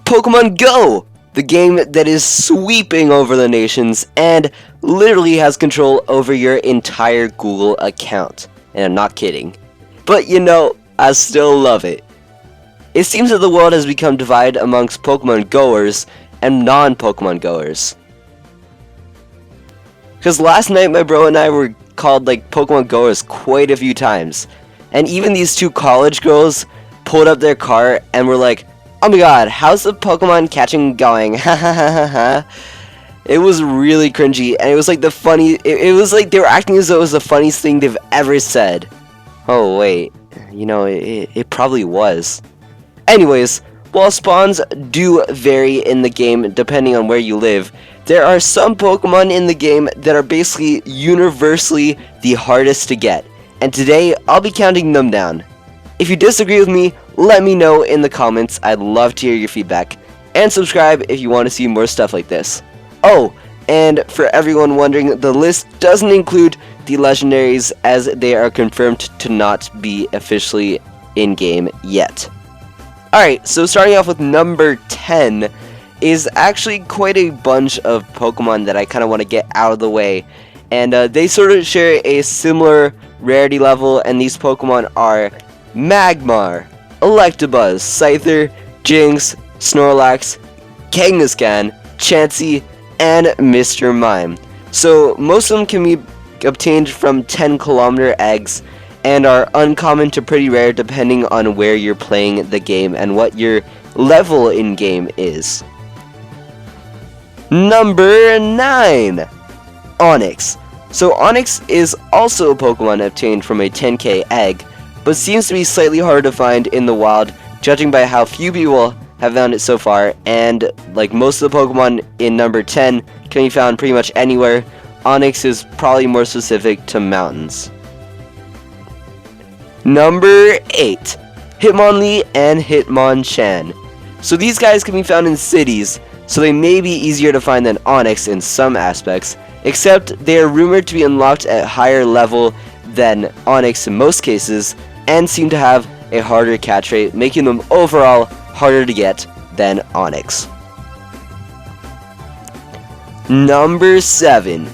Pokemon Go! The game that is sweeping over the nations and literally has control over your entire Google account. And I'm not kidding. But you know, I still love it. It seems that the world has become divided amongst Pokemon goers and non-Pokemon goers. Because last night my bro and I were called like Pokemon goers quite a few times. And even these two college girls pulled up their car and were like, "Oh my god, how's the Pokemon catching going?" Ha ha ha ha ha. It was really cringy, and it was like it was like they were acting as though it was the funniest thing they've ever said. Oh wait, you know, it probably was. Anyways, while spawns do vary in the game depending on where you live, there are some Pokemon in the game that are basically universally the hardest to get, and today I'll be counting them down. If you disagree with me, let me know in the comments. I'd love to hear your feedback. And subscribe if you want to see more stuff like this. Oh, and for everyone wondering, the list doesn't include the legendaries as they are confirmed to not be officially in-game yet. Alright, so starting off with number 10 is actually quite a bunch of Pokemon that I kind of want to get out of the way. And they sort of share a similar rarity level, and these Pokemon are Magmar, Electabuzz, Scyther, Jinx, Snorlax, Kangaskhan, Chansey, and Mr. Mime. So most of them can be obtained from 10-kilometer eggs and are uncommon to pretty rare depending on where you're playing the game and what your level in game is. Number 9, Onyx. So Onyx is also a Pokemon obtained from a 10k egg, but seems to be slightly harder to find in the wild, judging by how few people have found it so far, and like most of the Pokemon in number 10 can be found pretty much anywhere. Onyx is probably more specific to mountains. Number 8, Hitmonlee and Hitmonchan. So these guys can be found in cities, so they may be easier to find than Onyx in some aspects, except they are rumored to be unlocked at higher level than Onyx in most cases, and seem to have a harder catch rate, making them overall harder to get than Onyx. Number 7,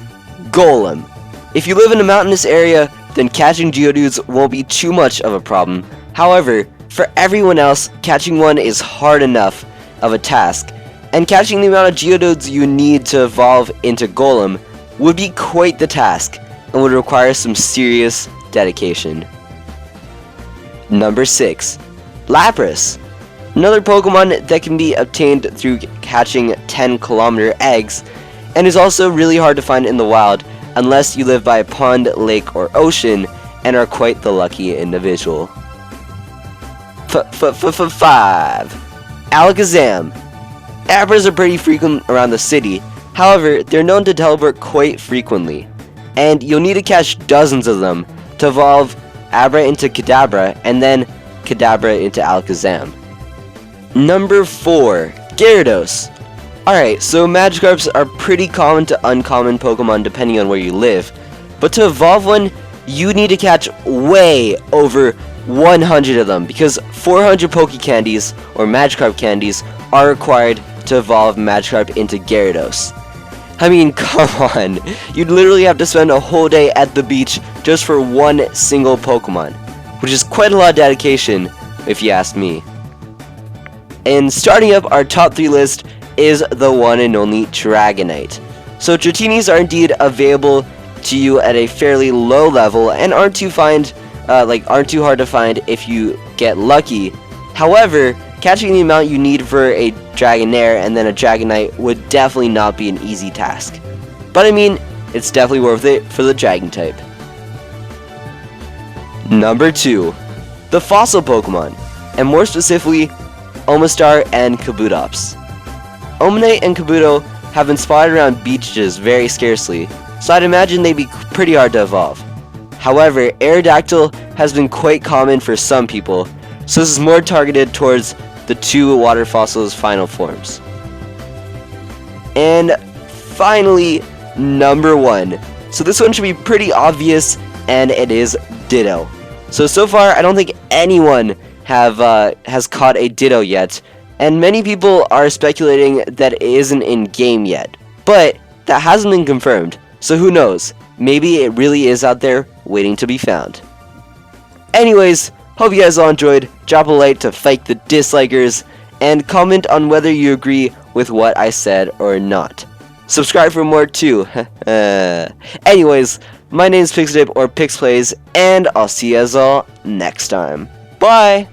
Gollum. If you live in a mountainous area, then catching Geodudes won't be too much of a problem. However, for everyone else, catching one is hard enough of a task, and catching the amount of Geodudes you need to evolve into Gollum would be quite the task, and would require some serious dedication. Number 6, Lapras. Another Pokemon that can be obtained through catching 10-kilometer eggs, and is also really hard to find in the wild unless you live by a pond, lake, or ocean and are quite the lucky individual. 5, Alakazam. Abras are pretty frequent around the city, however, they're known to teleport quite frequently, and you'll need to catch dozens of them to evolve Abra into Kadabra, and then Kadabra into Alakazam. Number 4, Gyarados. Alright, so Magikarps are pretty common to uncommon Pokemon depending on where you live, but to evolve one, you need to catch way over 100 of them, because 400 Poke Candies, or Magikarp candies, are required to evolve Magikarp into Gyarados. I mean, come on, you'd literally have to spend a whole day at the beach just for one single Pokemon, which is quite a lot of dedication, if you ask me. And starting up our top 3 list is the one and only Dragonite. So Dratinis are indeed available to you at a fairly low level and aren't too hard to find if you get lucky. However, catching the amount you need for a Dragonair and then a Dragonite would definitely not be an easy task. But I mean, it's definitely worth it for the Dragon type. Number 2, the fossil Pokemon, and more specifically, Omastar and Kabutops. Omanyte and Kabuto have been spotted around beaches very scarcely, so I'd imagine they'd be pretty hard to evolve. However, Aerodactyl has been quite common for some people, so this is more targeted towards the 2 water fossils' final forms. And finally, number 1. So this one should be pretty obvious, and it is Ditto. So far, I don't think anyone has caught a Ditto yet, And many people are speculating that it isn't in game yet, but that hasn't been confirmed, so who knows, maybe it really is out there waiting to be found. Anyways, hope you guys all enjoyed, drop a like to fight the dislikers, and comment on whether you agree with what I said or not. Subscribe for more too. Anyways, my name is PixelDip or PixPlays, and I'll see you guys all next time. Bye!